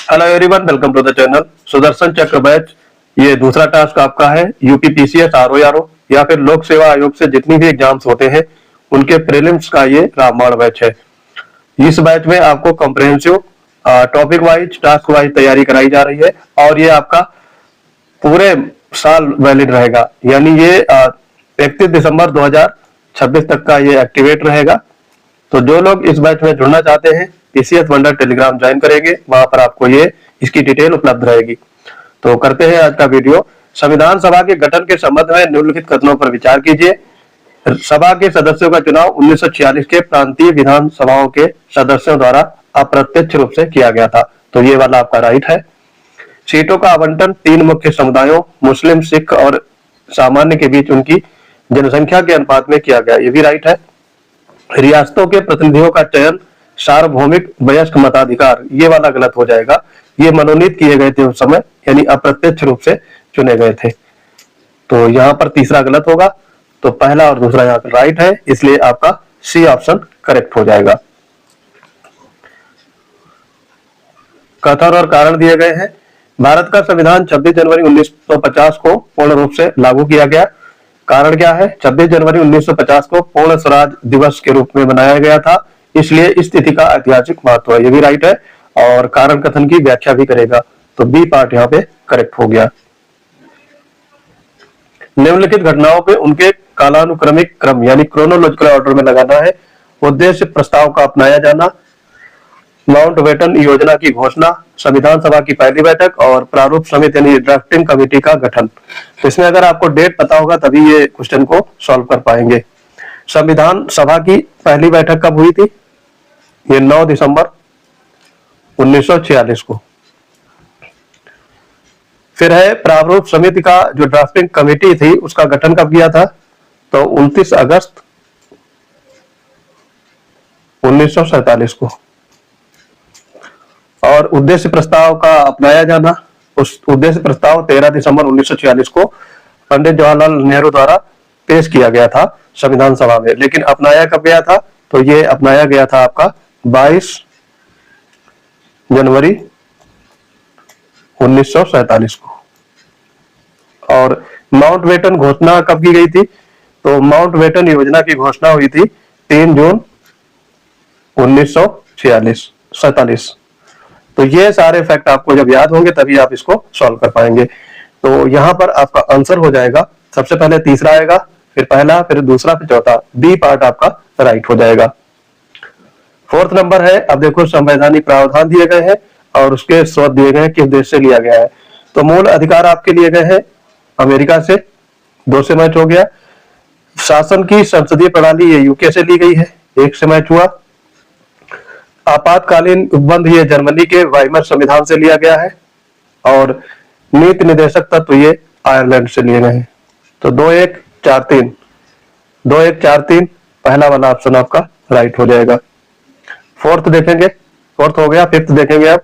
Hello everyone, welcome to the channel. Sudarshan Chakra batch ये दूसरा task आपका है। यूपी पीसीएस आरओ या फिर लोक सेवा आयोग से जितनी भी एग्जाम्स होते हैं उनके प्रीलिम्स का ये रामबाण बैच है। इस बैच में आपको comprehensive topic wise task wise तैयारी कराई जा रही है और ये आपका पूरे साल वैलिड रहेगा, यानी ये 31 दिसंबर 2026 तक का ये एक्टिवेट रहेगा। तो जो लोग इस बैच में जुड़ना चाहते हैं पीसीएस वंडर टेलीग्राम ज्वाइन करेंगे, वहां पर आपको ये इसकी डिटेल उपलब्ध रहेगी। तो करते हैं आज का वीडियो। संविधान सभा के गठन के संबंध में निम्नलिखित कथनों पर विचार कीजिए। सभा के सदस्यों का चुनाव 1946 के प्रांतीय विधान सभाओं के सदस्यों द्वारा अप्रत्यक्ष रूप से किया गया था। तो ये वाला आपका राइट है। सीटों का आवंटन 3 मुख्य समुदायों मुस्लिम, सिख और सामान्य के बीच उनकी जनसंख्या के अनुपात में किया गया, ये भी राइट है। रियासतों के प्रतिनिधियों का चयन सार्वभौमिक वयस्क मताधिकार, ये वाला गलत हो जाएगा। ये मनोनीत किए गए थे उस समय, यानी अप्रत्यक्ष रूप से चुने गए थे। तो यहाँ पर तीसरा गलत होगा। तो पहला और दूसरा यहाँ पर राइट है, इसलिए आपका सी ऑप्शन करेक्ट हो जाएगा। कथन और कारण दिए गए हैं। भारत का संविधान 26 जनवरी 1950 को पूर्ण रूप से लागू किया गया। कारण क्या है? 26 जनवरी 1950 को पूर्ण स्वराज दिवस के रूप में मनाया गया था, इसलिए इस तिथि का ऐतिहासिक महत्व है, ये भी राइट है। और कारण कथन की व्याख्या भी करेगा, तो बी पार्ट यहाँ पे करेक्ट हो गया। निम्नलिखित घटनाओं पे उनके कालानुक्रमिक क्रम यानी क्रोनोलॉजिकल ऑर्डर में लगाना है। उद्देश्य प्रस्ताव का अपनाया जाना, माउंटबेटन योजना की घोषणा, संविधान सभा की पहली बैठक और प्रारूप समिति यानी ड्राफ्टिंग कमेटी का गठन। तो इसमें अगर आपको डेट पता होगा तभी ये क्वेश्चन को सॉल्व कर पाएंगे। संविधान सभा की पहली बैठक कब हुई थी? ये 9 दिसंबर 1946 को। फिर है प्रारूप समिति का जो ड्राफ्टिंग कमेटी थी उसका गठन कब किया था? तो 29 अगस्त 1947 को। और उद्देश्य प्रस्ताव का अपनाया जाना, उस उद्देश्य प्रस्ताव 13 दिसंबर 1946 को पंडित जवाहरलाल नेहरू द्वारा पेश किया गया था संविधान सभा में। लेकिन अपनाया कब गया था? तो ये अपनाया गया था आपका 22 जनवरी 1947 को। और माउंटबेटन घोषणा कब की गई थी? तो माउंटबेटन योजना की घोषणा हुई थी 3 जून 1947। तो ये सारे फैक्ट आपको जब याद होंगे तभी आप इसको सॉल्व कर पाएंगे। तो यहाँ पर आपका आंसर हो जाएगा, सबसे पहले तीसरा आएगा, फिर पहला, फिर दूसरा, फिर चौथा। बी पार्ट आपका राइट हो जाएगा। 4th नंबर है। अब देखो संवैधानिक प्रावधान दिए गए हैं और उसके स्रोत दिए गए हैं, किस देश से लिया गया है। तो मूल अधिकार आपके लिए गए हैं अमेरिका से, 2 से मैच हो गया। शासन की संसदीय प्रणाली ये यूके से ली गई है, 1 से मैच हुआ। आपातकालीन उपबंध ये जर्मनी के वाइमर संविधान से लिया गया है। और नीति निर्देशक तत्व ये आयरलैंड से लिए गए हैं। तो 2-1-4-3 पहला वाला ऑप्शन आपका राइट हो जाएगा। 4th देखेंगे, 4th हो गया। 5th देखेंगे आप।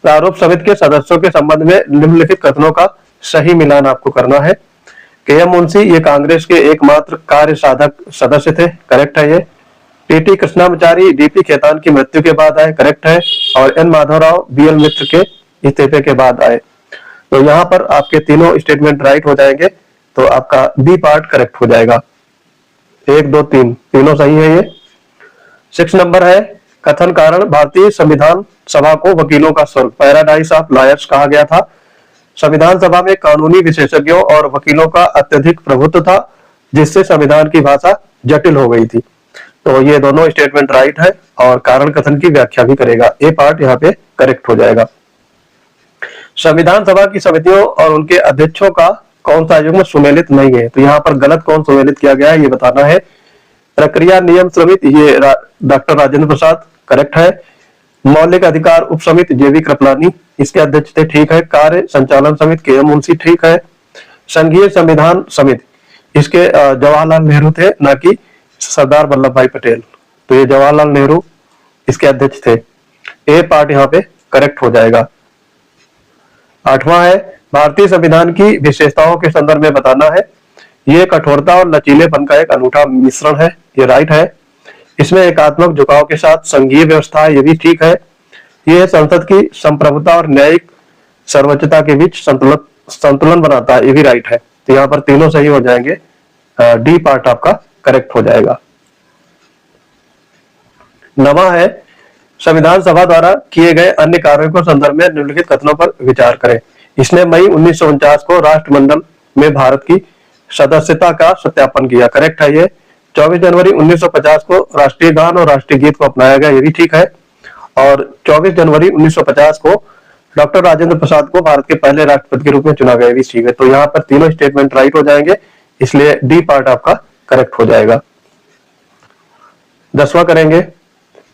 प्रारूप समिति के सदस्यों के संबंध में निम्नलिखित कथनों का सही मिलान आपको करना है। के.एम. मुंशी ये कांग्रेस के एकमात्र कार्य साधक सदस्य थे, करेक्ट है ये। टी.टी. कृष्णामाचारी डी.पी. खेतान की मृत्यु के बाद आए, करेक्ट है। और एन. माधवराव बी.एल. मित्र के इस्तीफे के बाद आए। तो यहाँ पर आपके तीनों स्टेटमेंट राइट हो जाएंगे, तो आपका बी पार्ट करेक्ट हो जाएगा। 1, 2, 3 तीनों सही है ये। 6 नंबर है। कथन कारण भारतीय संविधान सभा को वकीलों का स्वर्ग, पैराडाइज ऑफ लॉयर्स कहा गया था। संविधान सभा में कानूनी विशेषज्ञों और वकीलों का अत्यधिक प्रभुत्व था, जिससे संविधान की भाषा जटिल हो गई थी। तो ये दोनों स्टेटमेंट राइट है और कारण कथन की व्याख्या भी करेगा। ए पार्ट यहाँ पे करेक्ट हो जाएगा। संविधान सभा की समितियों और उनके अध्यक्षों का कौन सा आयोग में सुमेलित नहीं है? तो यहाँ पर गलत कौन सुमेलित किया गया है ये बताना है। प्रक्रिया नियम समिति ये डॉक्टर राजेंद्र प्रसाद, करेक्ट है। मौलिक अधिकार उप समिति जेवी कृपलानी इसके अध्यक्ष थे, ठीक है। कार्य संचालन समिति के.एम. मुंशी, ठीक है। संघीय संविधान समिति इसके जवाहरलाल नेहरू थे, ना कि सरदार वल्लभ भाई पटेल। तो ये जवाहरलाल नेहरू इसके अध्यक्ष थे। ए पार्ट यहाँ पे करेक्ट हो जाएगा। 8वां है। भारतीय संविधान की विशेषताओं के संदर्भ में बताना है। ये कठोरता और लचीलेपन का एक अनूठा मिश्रण है, ये राइट है। इसमें एकात्मक झुकाव के साथ संघीय व्यवस्था है, ये भी ठीक है। ये संसद की संप्रभुता और न्यायिक सर्वोच्चता के बीच संतुलन बनाता है, ये भी राइट है। तो यहाँ पर तीनों सही हो जाएंगे, डी पार्ट आपका करेक्ट हो जाएगा। नवा है, संविधान सभा द्वारा किए गए अन्य कार्यों को संदर्भ में निम्नलिखित कथनों पर विचार करें। इसने मई 1949 को राष्ट्रमंडल में भारत की सदस्यता का सत्यापन किया, करेक्ट है ये। 24 जनवरी 1950 को राष्ट्रीय गान और राष्ट्रीय गीत को अपनाया गया, ये भी ठीक है। और 24 जनवरी 1950 को डॉक्टर राजेंद्र प्रसाद को भारत के पहले राष्ट्रपति के रूप में चुना गया, भी ठीक है। तो यहाँ पर तीनों स्टेटमेंट राइट हो जाएंगे, इसलिए डी पार्ट आपका करेक्ट हो जाएगा। 10वां करेंगे,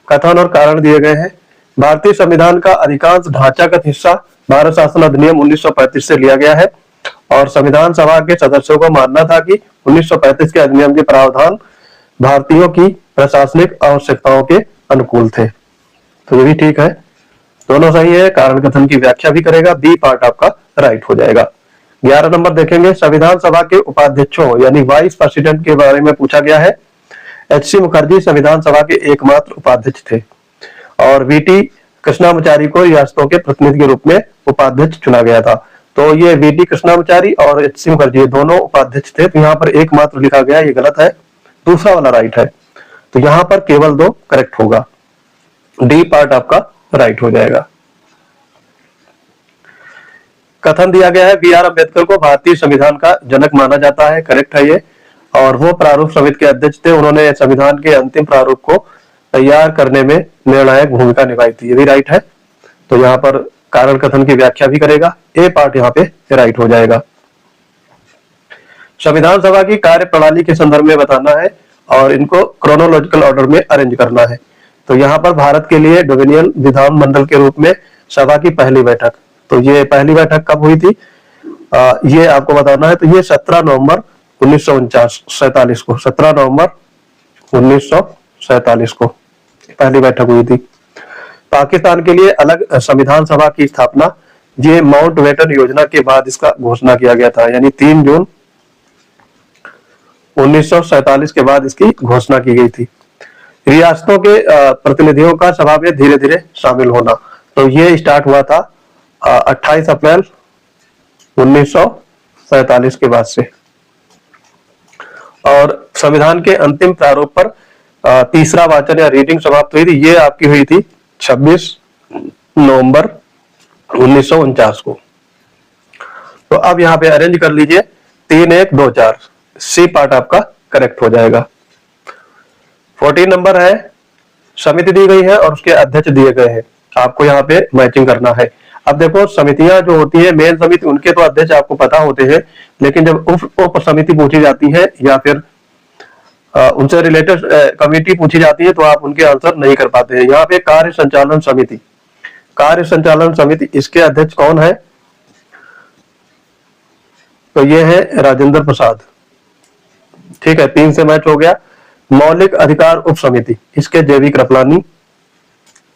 कथन और कारण दिए गए हैं। भारतीय संविधान का अधिकांश ढांचागत हिस्सा भारत शासन अधिनियम 1935 से लिया गया है और संविधान सभा के सदस्यों को मानना था कि 1935 के अधिनियम के प्रावधान भारतीयों की प्रशासनिक आवश्यकताओं के अनुकूल थे, तो ये भी ठीक है, दोनों सही है। कारण कथन की व्याख्या भी करेगा, बी पार्ट आपका राइट हो जाएगा। 11 नंबर देखेंगे, संविधान सभा के उपाध्यक्षों यानी वाइस प्रेसिडेंट के बारे में पूछा गया है। एच.सी. मुखर्जी संविधान सभा के एकमात्र उपाध्यक्ष थे और वीटी कृष्णामाचारी को रियासतों के प्रतिनिधि के रूप में उपाध्यक्ष चुना गया था। तो ये वीटी कृष्णामाचारी और एच.सी. मुखर्जी दोनों उपाध्यक्ष थे, तो यहाँ पर एकमात्र लिखा गया, ये गलत है, दूसरा वाला राइट है। तो यहाँ पर केवल 2 करेक्ट होगा, डी पार्ट आपका राइट हो जाएगा। कथन दिया गया है, बी.आर. अम्बेडकर को भारतीय संविधान का जनक माना जाता है, करेक्ट है ये। और वो प्रारूप समिति के अध्यक्ष थे, उन्होंने संविधान के अंतिम प्रारूप को तैयार करने में निर्णायक भूमिका निभाई थी, ये भी राइट है। तो यहाँ पर कारण कथन की व्याख्या भी करेगा, ए पार्ट यहाँ पे राइट हो जाएगा। संविधान सभा की कार्य प्रणाली के संदर्भ में बताना है और इनको क्रोनोलॉजिकल ऑर्डर में अरेंज करना है। तो यहाँ पर भारत के लिए डोमिनियन विधान मंडल के रूप में सभा की पहली बैठक, तो ये पहली बैठक कब हुई थी, ये आपको बताना है। तो ये 17 नवंबर 1947 को, 17 नवंबर 1947 को पहली बैठक हुई थी। पाकिस्तान के लिए अलग संविधान सभा की स्थापना, ये माउंटबेटन योजना के बाद इसका घोषणा किया गया था, यानी 3 जून 1947 के बाद इसकी घोषणा की गई थी। रियासतों के प्रतिनिधियों का सभा में धीरे धीरे शामिल होना, तो ये स्टार्ट हुआ था 28 अप्रैल 1947 के बाद से। और संविधान के अंतिम प्रारूप पर तीसरा वाचन या रीडिंग समाप्त हुई थी, ये आपकी हुई थी 26 नवंबर 1949 को। तो अब यहाँ पे अरेंज कर लीजिए, 3, 1, 2, 4, सी पार्ट आपका करेक्ट हो जाएगा। 14 नंबर है, समिति दी गई है और उसके अध्यक्ष दिए गए हैं, आपको यहाँ पे मैचिंग करना है। अब देखो समितियां जो होती है, मेन समिति उनके तो अध्यक्ष आपको पता होते हैं, लेकिन जब उप समिति पूछी जाती है या फिर उनसे रिलेटेड कमेटी पूछी जाती है तो आप उनके आंसर नहीं कर पाते हैं। यहाँ पे कार्य संचालन समिति, कार्य संचालन समिति, इसके अध्यक्ष कौन है, तो ये है राजेंद्र प्रसाद, ठीक है, 3 से मैच हो गया। मौलिक अधिकार उप समिति, इसके जेवी कृपलानी,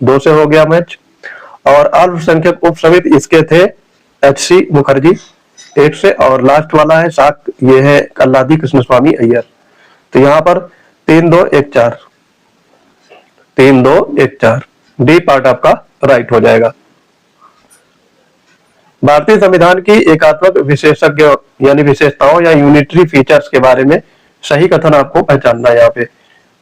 2 से हो गया मैच। और अल्पसंख्यक उप समिति, इसके थे एच.सी. मुखर्जी, 1 से। और लास्ट वाला है साक, ये है कल्लादी कृष्णस्वामी अय्यर। तो यहाँ पर 3, 2, 1, 4, 3, 2, 1, 4, डी पार्ट आपका राइट हो जाएगा। भारतीय संविधान की एकात्मक विशेषज्ञ यानी विशेषताओं या यूनिटरी फीचर्स के बारे में सही कथन आपको पहचानना है यहाँ पे।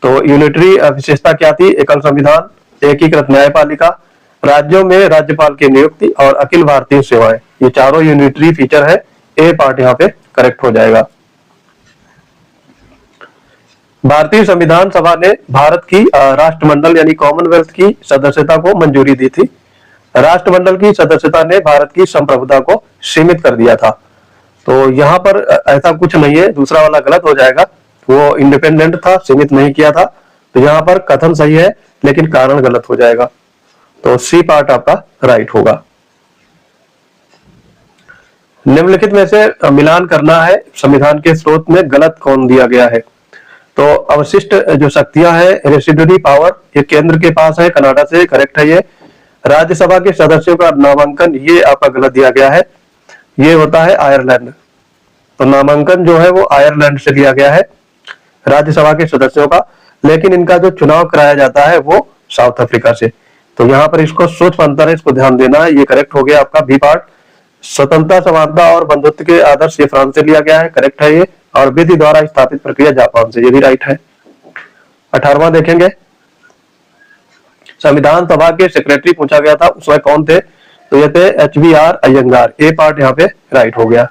तो यूनिटरी विशेषता क्या थी, एकल संविधान, एकीकृत न्यायपालिका, राज्यों में राज्यपाल की नियुक्ति और अखिल भारतीय सेवाएं, ये चारों यूनिटरी फीचर है, ए पार्ट यहाँ पे करेक्ट हो जाएगा। भारतीय संविधान सभा ने भारत की राष्ट्रमंडल यानी कॉमनवेल्थ की सदस्यता को मंजूरी दी थी। राष्ट्रमंडल की सदस्यता ने भारत की संप्रभुता को सीमित कर दिया था। तो यहाँ पर ऐसा कुछ नहीं है, दूसरा वाला गलत हो जाएगा, वो इंडिपेंडेंट था, सीमित नहीं किया था। तो यहाँ पर कथन सही है लेकिन कारण गलत हो जाएगा, तो सी पार्ट आपका राइट होगा। निम्नलिखित में से मिलान करना है, संविधान के स्रोत में गलत कौन दिया गया है। तो अवशिष्ट जो शक्तियां हैं, रेसिडुअरी पावर, ये केंद्र के पास है, कनाडा से, करेक्ट है ये। राज्यसभा के सदस्यों का नामांकन, ये आपका गलत दिया गया है, ये होता है आयरलैंड। तो नामांकन जो है वो आयरलैंड से लिया गया है राज्यसभा के सदस्यों का, लेकिन इनका जो चुनाव कराया जाता है वो साउथ अफ्रीका से। तो यहाँ पर इसको सूक्ष्म अंतर है, इसको ध्यान देना है। ये करेक्ट हो गया आपका बी पार्ट। स्वतंत्रता, समानता और बंधुत्व के आदर्श ये फ्रांस से लिया गया है, करेक्ट है ये। और विधि द्वारा स्थापित प्रक्रिया जापान से, ये भी राइट है। 18वां देखेंगे, संविधान सभा के सेक्रेटरी पूछा गया था, उसमें कौन थे? तो ये थे HBR अयंगार, ए पार्ट यहाँ पे राइट हो गया।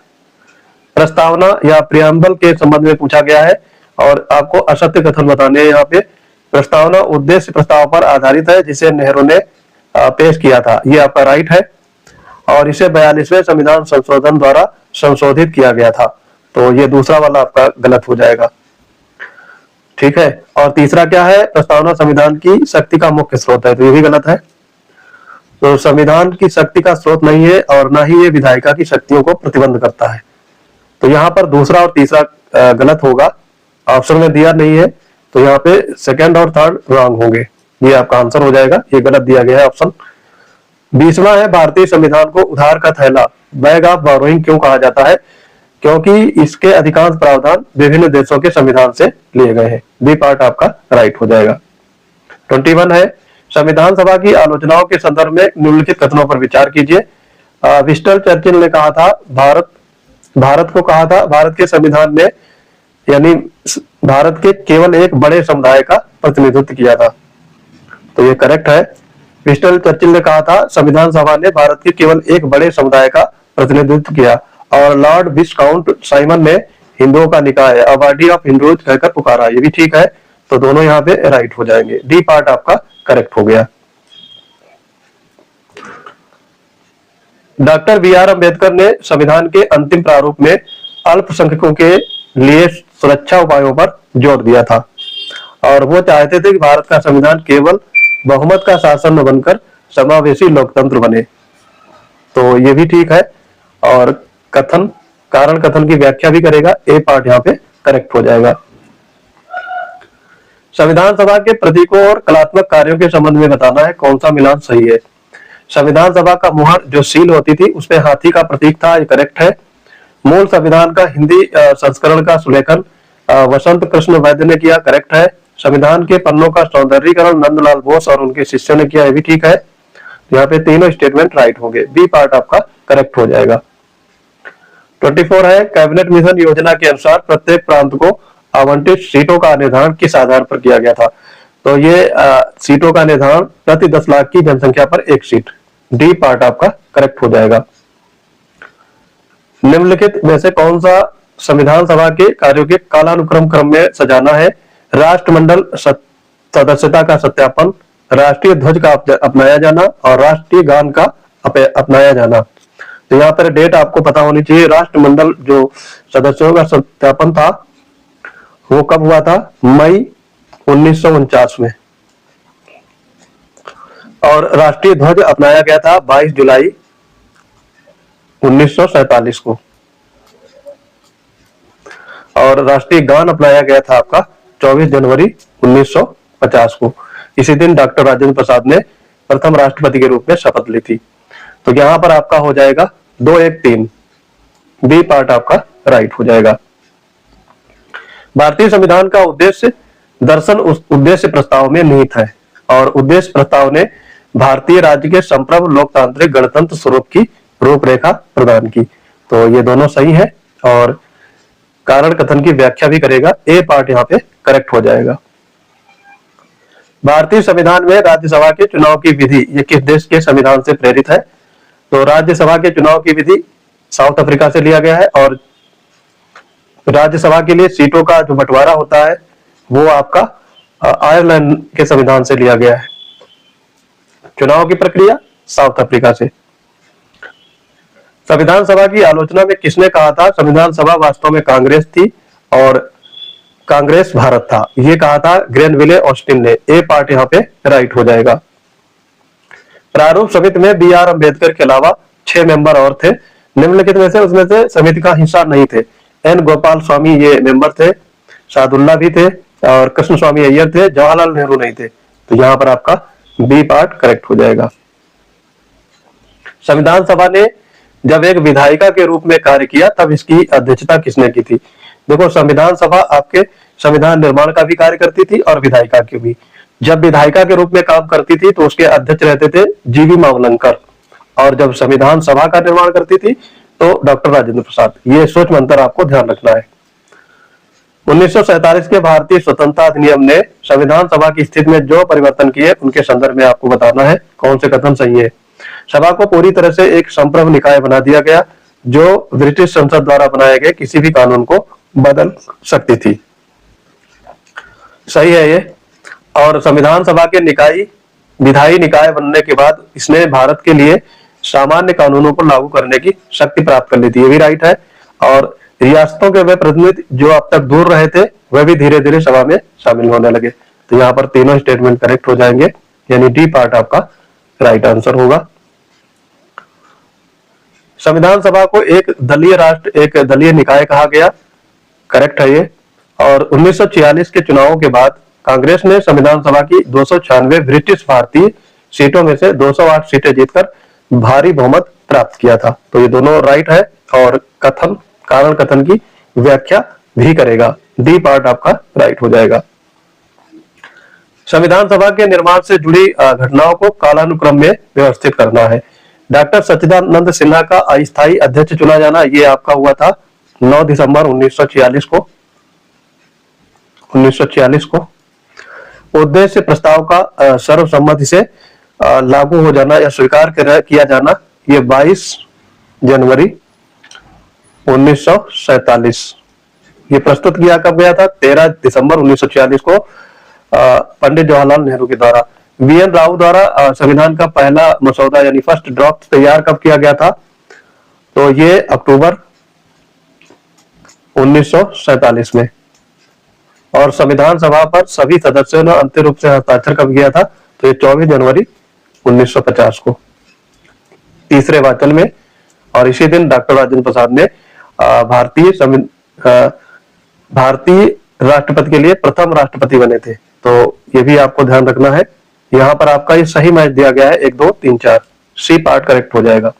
प्रस्तावना या प्रियम्बल के संबंध में पूछा गया है और आपको असत्य कथन बताने हैं यहाँ पे। प्रस्तावना उद्देश्य प्रस्ताव पर आधारित है जिसे नेहरू ने पेश किया था, ये आपका राइट है। और इसे 42वें संविधान संशोधन द्वारा संशोधित किया गया था, तो ये दूसरा वाला आपका गलत हो जाएगा, ठीक है। और तीसरा क्या है? प्रस्तावना संविधान की शक्ति का मुख्य स्रोत है, तो ये भी गलत है। तो संविधान की शक्ति का स्रोत नहीं है और ना ही ये विधायिका की शक्तियों को प्रतिबंध करता है, तो यहाँ पर दूसरा और तीसरा गलत होगा, ऑप्शन में दिया नहीं है, तो यहाँ पे सेकंड और थर्ड रॉन्ग होंगे, ये आपका आंसर हो जाएगा, ये गलत दिया गया है ऑप्शन। 20वां है, भारतीय संविधान को उधार का थैला, बैग ऑफ बोरोइंग क्यों कहा जाता है? क्योंकि इसके अधिकांश प्रावधान विभिन्न देशों के संविधान से लिए गए हैं, बी पार्ट आपका राइट हो जाएगा। 21 है, संविधान सभा की आलोचनाओं के संदर्भ में निम्नलिखित कथनों पर विचार कीजिए। विस्टन चर्चिल ने कहा था, भारत के संविधान ने यानी भारत के केवल एक बड़े समुदाय का प्रतिनिधित्व किया था, तो ये करेक्ट है। विस्टन चर्चिल ने कहा था, संविधान सभा ने भारत के केवल एक बड़े समुदाय का प्रतिनिधित्व किया। और लॉर्ड विस्काउंट साइमन ने हिंदुओं का निकाय, अ बॉडी ऑफ हिंदूज कहकर पुकारा, ये भी ठीक है, तो दोनों यहाँ पे राइट हो जाएंगे, डी पार्ट आपका करेक्ट हो गया। डॉक्टर BR अम्बेडकर ने संविधान के अंतिम प्रारूप में अल्पसंख्यकों के लिए सुरक्षा उपायों पर जोर दिया था और वो चाहते थे कि भारत का संविधान केवल बहुमत का शासन न बनकर समावेशी लोकतंत्र बने, तो ये भी ठीक है। और कारण कथन की व्याख्या भी करेगा, ए पार्ट यहाँ पे करेक्ट हो जाएगा। संविधान सभा के प्रतीकों और कलात्मक कार्यों के संबंध में बताना है कौन सा मिलान सही है। संविधान सभा का मुहर जो सील होती थी उसमें हाथी का प्रतीक था, ये करेक्ट है। मूल संविधान का हिंदी संस्करण का सुलेखन वसंत कृष्ण वैद्य ने किया, करेक्ट है। संविधान के पन्नों का सौंदर्यीकरण नंदलाल बोस और उनके शिष्यों ने किया, ये भी ठीक है। यहाँ पे तीनों स्टेटमेंट राइट होंगे, बी पार्ट आपका करेक्ट हो जाएगा। 24 है, कैबिनेट मिशन योजना के अनुसार प्रत्येक प्रांत को आवंटित सीटों का निर्धारण किस आधार पर किया गया था? तो ये सीटों का निर्धारण प्रति 10 लाख की जनसंख्या पर एक सीट, डी पार्ट आपका करेक्ट हो जाएगा। निम्नलिखित में से कौन सा संविधान सभा के कार्यों के कालानुक्रम क्रम में सजाना है? राष्ट्रमंडल सदस्यता का सत्यापन, राष्ट्रीय ध्वज का अपनाया जाना और राष्ट्रीय गान का अपनाया जाना। तो यहाँ पर डेट आपको पता होनी चाहिए। राष्ट्रमंडल जो सदस्यों का सत्यापन था वो कब हुआ था? मई 1949 में। और राष्ट्रीय ध्वज अपनाया गया था 22 जुलाई 1947 को। और राष्ट्रीय गान अपनाया गया था आपका 24 जनवरी 1950 को। इसी दिन डॉक्टर राजेंद्र प्रसाद ने प्रथम राष्ट्रपति के रूप में शपथ ली थी। तो यहां पर आपका हो जाएगा 2-1-3, बी पार्ट आपका राइट हो जाएगा। भारतीय संविधान का उद्देश्य दर्शन उस उद्देश्य प्रस्ताव में निहित है और उद्देश्य प्रस्ताव ने भारतीय राज्य के संप्रभु लोकतांत्रिक गणतंत्र स्वरूप की रूपरेखा प्रदान की। तो ये दोनों सही है और कारण कथन की व्याख्या भी करेगा, ए पार्ट यहाँ पे करेक्ट हो जाएगा। भारतीय संविधान में राज्यसभा के चुनाव की विधि ये किस देश के संविधान से प्रेरित है? तो राज्यसभा के चुनाव की विधि साउथ अफ्रीका से लिया गया है और राज्यसभा के लिए सीटों का जो बंटवारा होता है वो आपका आयरलैंड के संविधान से लिया गया है। चुनाव की प्रक्रिया साउथ अफ्रीका से। संविधान सभा की आलोचना में किसने कहा था संविधान सभा वास्तव में कांग्रेस थी और कांग्रेस भारत था? ये कहा था ग्रेनविले ऑस्टिन ने, ए पार्ट यहाँ पे राइट हो जाएगा। प्रारूप समिति में BR अम्बेडकर के अलावा 6 मेंबर और थे। निम्नलिखित में से उसमें से समिति का हिस्सा नहीं थे। N गोपाल स्वामी ये मेंबर थे, सादुल्ला भी थे और कृष्ण स्वामी अय्यर थे, जवाहरलाल नेहरू नहीं थे। तो यहाँ पर आपका बी पार्ट करेक्ट हो जाएगा। संविधान सभा ने जब एक विधायिका के रूप में कार्य किया तब इसकी अध्यक्षता किसने की थी? देखो संविधान सभा आपके संविधान निर्माण का भी कार्य करती थी और विधायिका की भी। जब विधायिका के रूप में काम करती थी तो उसके अध्यक्ष रहते थे जीवी मावलंकर, और जब संविधान सभा का निर्माण करती थी तो डॉक्टर राजेंद्र प्रसाद। ये सोच में अंतर आपको ध्यान रखना है। 1947 के भारतीय स्वतंत्रता अधिनियम ने संविधान सभा की स्थिति में जो परिवर्तन किए उनके संदर्भ में आपको बताना है कौन से कथन सही है। सभा को पूरी तरह से एक संप्रभु निकाय बना दिया गया जो ब्रिटिश संसद द्वारा बनाए गए किसी भी कानून को बदल सकती थी। सही है ये। और संविधान सभा के विधायी निकाय बनने के बाद इसने भारत के लिए सामान्य कानूनों को लागू करने की शक्ति प्राप्त कर ली थी, ये भी राइट है। और रियासतों के वे प्रतिनिधि जो अब तक दूर रहे थे वह भी धीरे धीरे सभा में शामिल होने लगे। तो यहाँ पर तीनों स्टेटमेंट करेक्ट हो जाएंगे, यानी डी पार्ट आपका राइट आंसर होगा। संविधान सभा को एक दलीय राष्ट्र, एक दलीय निकाय कहा गया, करेक्ट है ये। और 1946 के चुनावों के बाद कांग्रेस ने संविधान सभा की 296 ब्रिटिश भारतीय सीटों में से 208 सीटें जीतकर भारी बहुमत प्राप्त किया था। तो ये दोनों राइट है और कारण कथन की व्याख्या भी करेगा, डी पार्ट आपका राइट हो जाएगा। संविधान सभा के निर्माण से जुड़ी घटनाओं को कालानुक्रम में व्यवस्थित करना है। डॉक्टर सच्चिदानंद सिन्हा का अस्थायी अध्यक्ष चुना जाना, ये आपका हुआ था 9 दिसंबर 1946 को। उद्देश्य प्रस्ताव का सर्वसम्मति से लागू हो जाना या स्वीकार किया जाना, ये 22 जनवरी 1947। ये प्रस्तुत किया कब गया था? 13 दिसंबर 1946 को पंडित जवाहरलाल नेहरू के द्वारा। वीएन राव द्वारा संविधान का पहला मसौदा यानी फर्स्ट ड्राफ्ट तैयार कब किया गया था? तो ये अक्टूबर 1947 में। और संविधान सभा पर सभी सदस्यों ने अंतिम रूप से हस्ताक्षर कब किया था? तो ये 24 जनवरी 1950 को, तीसरे वाचन में। और इसी दिन डॉक्टर राजेंद्र प्रसाद ने भारतीय राष्ट्रपति के लिए प्रथम राष्ट्रपति बने थे। तो ये भी आपको ध्यान रखना है। यहाँ पर आपका ये सही मैच दिया गया है 1 2 3 4, सी पार्ट करेक्ट हो जाएगा।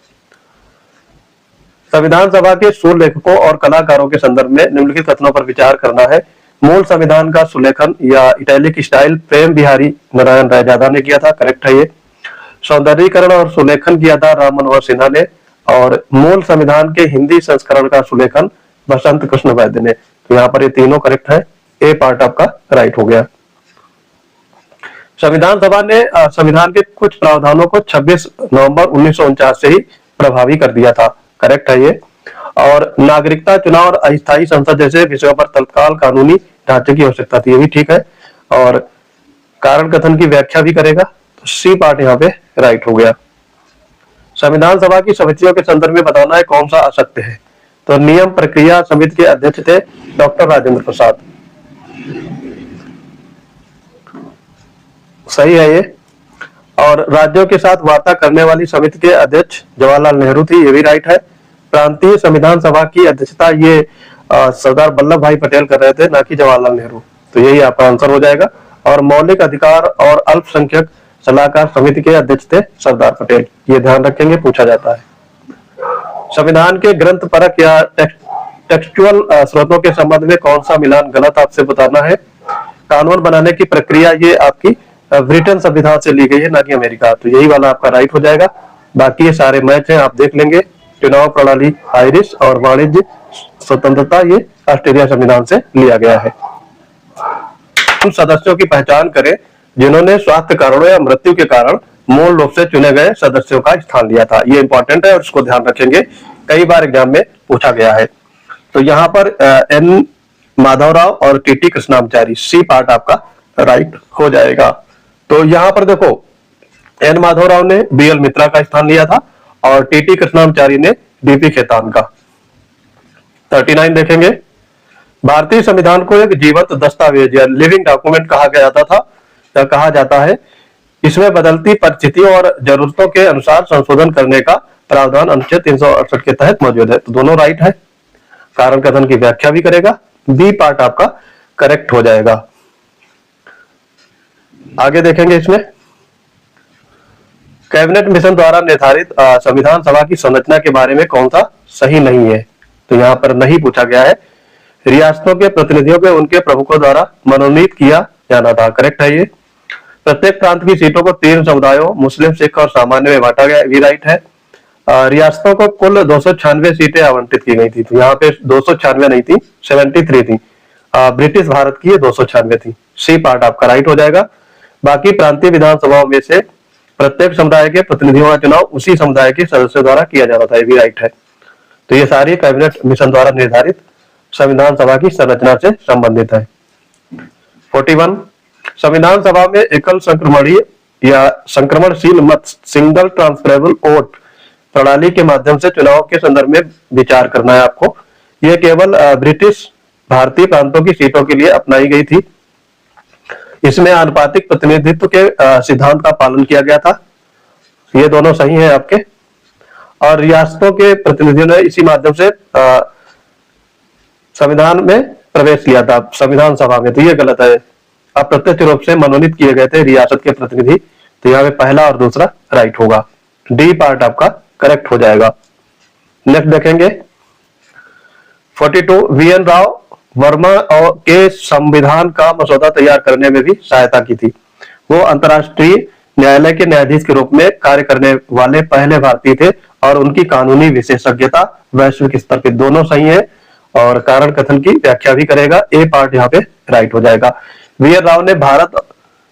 संविधान सभा के सुलेखकों और कलाकारों के संदर्भ में निम्नलिखित कथनों पर विचार करना है। मूल संविधान का सुलेखन या इटैलिक स्टाइल प्रेम बिहारी नारायण रायजादा ने किया था, करेक्ट है ये। सौंदर्यीकरण और सुलेखन किया था राम मनोहर सिन्हा ने। और मूल संविधान के हिंदी संस्करण का सुलेखन बसंत कृष्ण वैद्य ने। तो यहाँ पर ये तीनों करेक्ट है, ए पार्ट आपका राइट हो गया। संविधान सभा ने संविधान के कुछ प्रावधानों को 26 नवंबर 1949 से ही प्रभावी कर दिया था, करेक्ट है ये। और नागरिकता, चुनाव और अस्थायी संसद जैसे विषयों पर तत्काल कानूनी ढांचे की आवश्यकता थी, ये भी ठीक है। और कारण कथन की व्याख्या भी करेगा, तो सी पार्ट यहाँ पे राइट हो गया। संविधान सभा की समितियों के संदर्भ में बताना है कौन सा असत्य है। तो नियम प्रक्रिया समिति के अध्यक्ष थे डॉक्टर राजेंद्र प्रसाद, सही है ये। और राज्यों के साथ वार्ता करने वाली समिति के अध्यक्ष जवाहरलाल नेहरू थी, ये भी राइट है। प्रांतीय संविधान सभा की अध्यक्षता ये सरदार वल्लभ भाई पटेल कर रहे थे, ना कि जवाहरलाल नेहरू। तो यही आपका आंसर हो जाएगा। और मौलिक अधिकार और अल्पसंख्यक सलाहकार समिति के अध्यक्ष थे सरदार पटेल, ये ध्यान रखेंगे, पूछा जाता है। संविधान के ग्रंथ परक या टेक्सचुअल स्रोतों के संबंध में कौन सा मिलान गलत आपसे बताना है। कानून बनाने की प्रक्रिया ये आपकी ब्रिटेन संविधान से ली गई है, ना कि अमेरिका। तो यही वाला आपका राइट हो जाएगा। बाकी ये सारे मैच हैं, आप देख लेंगे। चुनाव प्रणाली आयरिश और वाणिज्य स्वतंत्रता ये ऑस्ट्रेलिया संविधान से लिया गया है। उन सदस्यों की पहचान करें जिन्होंने स्वास्थ्य कारणों या मृत्यु के कारण मूल रूप से चुने गए सदस्यों का स्थान लिया था। ये इंपॉर्टेंट है और इसको ध्यान रखेंगे, कई बार एग्जाम में पूछा गया है। तो यहाँ पर एन माधवराव और टीटी कृष्णाचारी, सी पार्ट आपका राइट हो जाएगा। तो यहाँ पर देखो, एन माधवराव ने बीएल मित्रा का स्थान लिया था और टीटी कृष्णाचारी ने डीपी खेतान का। 39 देखेंगे। भारतीय संविधान को एक जीवंत दस्तावेज या लिविंग डॉक्यूमेंट कहा जाता है। इसमें बदलती परिस्थितियों और जरूरतों के अनुसार संशोधन करने का प्रावधान अनुच्छेद 368 के तहत मौजूद है। तो दोनों राइट है। कारण कथन की व्याख्या भी करेगा, बी पार्ट आपका करेक्ट हो जाएगा। आगे देखेंगे, इसमें कैबिनेट मिशन द्वारा निर्धारित संविधान सभा की संरचना के बारे में कौन सा सही नहीं है। तो यहाँ पर नहीं पूछा गया है। रियासतों के प्रतिनिधियों को उनके प्रमुखों द्वारा मनोनीत किया जाना था, करेक्ट है ये। प्रत्येक प्रांत की सीटों को 3 समुदायों मुस्लिम, सिख और सामान्य में बांटा गया, भी राइट है। रियासतों को कुल 296 सीटें आवंटित की गई थी, तो यहाँ पे 296 नहीं थी, 73 थी। ब्रिटिश भारत की ये 296 थी। सी पार्ट आपका राइट हो जाएगा। बाकी प्रांतीय विधानसभाओं में से प्रत्येक समुदाय के प्रतिनिधियों का चुनाव उसी समुदाय के सदस्यों द्वारा किया जाता था, ये भी राइट है। तो ये सारी कैबिनेट मिशन द्वारा निर्धारित संविधान सभा की संरचना से संबंधित है। 41 संविधान सभा में एकल संक्रमणीय या संक्रमणशील मत सिंगल ट्रांसफरेबल वोट प्रणाली के माध्यम से चुनाव के संदर्भ में विचार करना है आपको। यह केवल ब्रिटिश भारतीय प्रांतों की सीटों के लिए अपनाई गई थी। इसमें आनुपातिक प्रतिनिधित्व के सिद्धांत का पालन किया गया था। ये दोनों सही है आपके। और रियासतों के प्रतिनिधियों ने इसी माध्यम से संविधान में प्रवेश किया था, संविधान सभा में, तो ये गलत है। अप्रत्यक्ष रूप से मनोनीत किए गए थे रियासत के प्रतिनिधि, तो यहाँ पे पहला और दूसरा राइट होगा। डी पार्ट आपका करेक्ट हो जाएगा। नेक्स्ट देखेंगे 42 वीएन राव वर्मा और के संविधान का मसौदा तैयार करने में भी सहायता की थी। वो अंतर्राष्ट्रीय न्यायालय के न्यायाधीश के रूप में कार्य करने वाले पहले भारतीय थे और उनकी कानूनी विशेषज्ञता वैश्विक स्तर पे, दोनों सही है। और कारण कथन की व्याख्या भी करेगा, ए पार्ट यहाँ पे राइट हो जाएगा। वीएन राव ने भारत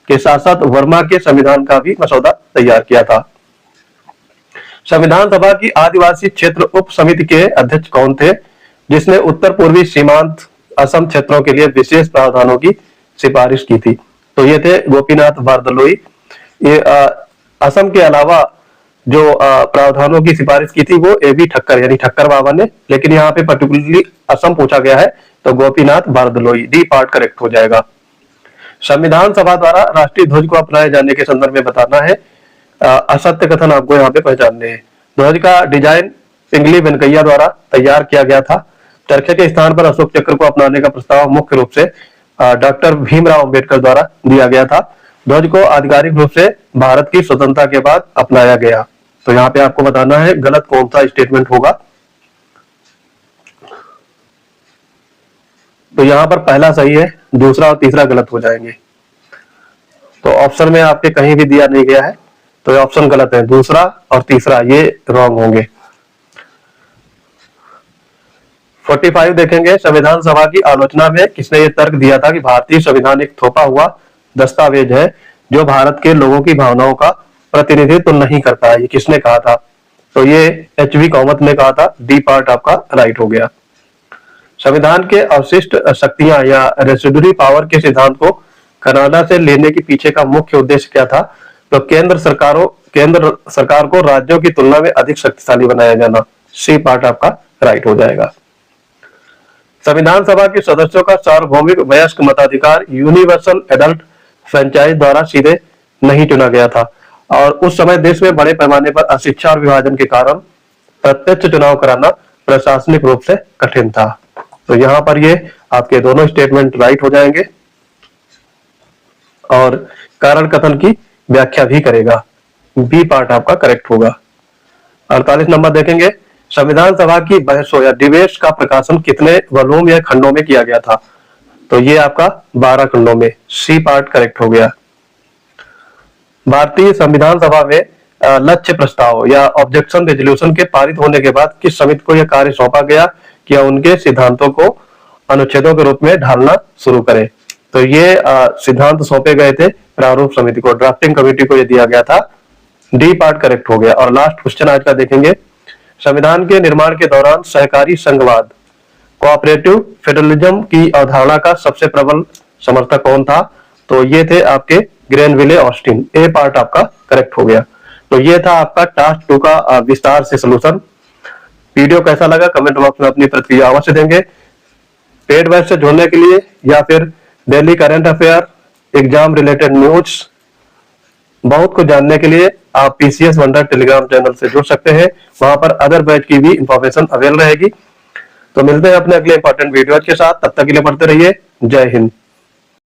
के साथ साथ वर्मा के संविधान का भी मसौदा तैयार किया था। संविधान सभा की आदिवासी क्षेत्र उप समिति के अध्यक्ष कौन थे, जिसने उत्तर पूर्वी सीमांत असम क्षेत्रों के लिए विशेष प्रावधानों की सिफारिश की थी? तो ये थे गोपीनाथ बारदलोई। ये असम के अलावा जो प्रावधानों की सिफारिश की थी वो ए.बी. ठक्कर यानी ठक्कर बाबा ने, लेकिन यहाँ पे पर्टिकुलरली असम पूछा गया है, तो गोपीनाथ बारदलोई, डी पार्ट करेक्ट हो जाएगा। संविधान सभा द्वारा राष्ट्रीय ध्वज को अपनाए जाने के संदर्भ में बताना है। असत्य कथन आपको यहाँ पे पहचानने हैं। ध्वज का डिजाइन पिंगली वेंकैया द्वारा तैयार किया गया था। चरखे के स्थान पर अशोक चक्र को अपनाने का प्रस्ताव मुख्य रूप से डॉक्टर भीमराव अंबेडकर द्वारा दिया गया था। ध्वज को आधिकारिक रूप से भारत की स्वतंत्रता के बाद अपनाया गया। तो यहाँ पे आपको बताना है गलत कौन सा स्टेटमेंट होगा। तो यहाँ पर पहला सही है, दूसरा और तीसरा गलत हो जाएंगे। तो ऑप्शन में आपके कहीं भी दिया नहीं गया है, तो ये ऑप्शन गलत है। दूसरा और तीसरा ये रॉन्ग होंगे। 45 देखेंगे, संविधान सभा की आलोचना में किसने ये तर्क दिया था कि भारतीय संविधान एक थोपा हुआ दस्तावेज है जो भारत के लोगों की भावनाओं का प्रतिनिधित्व नहीं करता है? ये किसने कहा था? तो ये एच.वी. कामत ने कहा था। डी पार्ट आपका राइट हो गया। संविधान के अवशिष्ट शक्तियां या रेसिडुअरी पावर के सिद्धांत को कनाडा से लेने के पीछे का मुख्य उद्देश्य क्या था? तो केंद्र सरकार को राज्यों की तुलना में अधिक शक्तिशाली बनाया जाना। सी पार्ट आपका राइट हो जाएगा। संविधान सभा के सदस्यों का सार्वभौमिक वयस्क मताधिकार यूनिवर्सल एडल्ट फ्रेंचाइज द्वारा सीधे नहीं चुना गया था और उस समय देश में बड़े पैमाने पर अशिक्षा और विभाजन के कारण प्रत्यक्ष चुनाव कराना प्रशासनिक रूप से कठिन था। तो यहाँ पर ये आपके दोनों स्टेटमेंट राइट हो जाएंगे और कारण कथन की व्याख्या भी करेगा। बी पार्ट आपका करेक्ट होगा। 48 नंबर देखेंगे, संविधान सभा की बहसों या डिबेट्स का प्रकाशन कितने वॉल्यूम या खंडों में किया गया था? तो ये आपका 12 खंडों में। सी पार्ट करेक्ट हो गया। भारतीय संविधान सभा में लक्ष्य प्रस्ताव या ऑब्जेक्शन रेजोल्यूशन के पारित होने के बाद किस समिति को यह कार्य सौंपा गया कि उनके सिद्धांतों को अनुच्छेदों के रूप में ढालना शुरू करे? तो ये सिद्धांत सौंपे गए थे प्रारूप समिति को, ड्राफ्टिंग कमेटी को ये दिया गया था। डी पार्ट करेक्ट हो गया। और लास्ट क्वेश्चन आज का देखेंगे, संविधान के निर्माण के दौरान सहकारी संघवाद कोऑपरेटिव फेडरलिज्म की अवधारणा का सबसे प्रबल समर्थक कौन था? तो ये थे आपके ग्रेनविले ऑस्टिन। ए पार्ट आपका करेक्ट हो गया। तो ये था आपका टास्क 2 का विस्तार से सलूशन। वीडियो कैसा लगा कमेंट बॉक्स में अपनी प्रतिक्रिया अवश्य देंगे। पेड बैच से जुड़ने के लिए या फिर daily current affair, exam related news, बहुत कुछ जानने के लिए आप पीसीएस वंडर टेलीग्राम चैनल से जुड़ सकते हैं। वहां पर अदर बैच की भी इंफॉर्मेशन अवेलेबल रहेगी। तो मिलते हैं अपने अगले इंपॉर्टेंट वीडियो के साथ। तब तक के लिए पढ़ते रहिए। जय हिंद।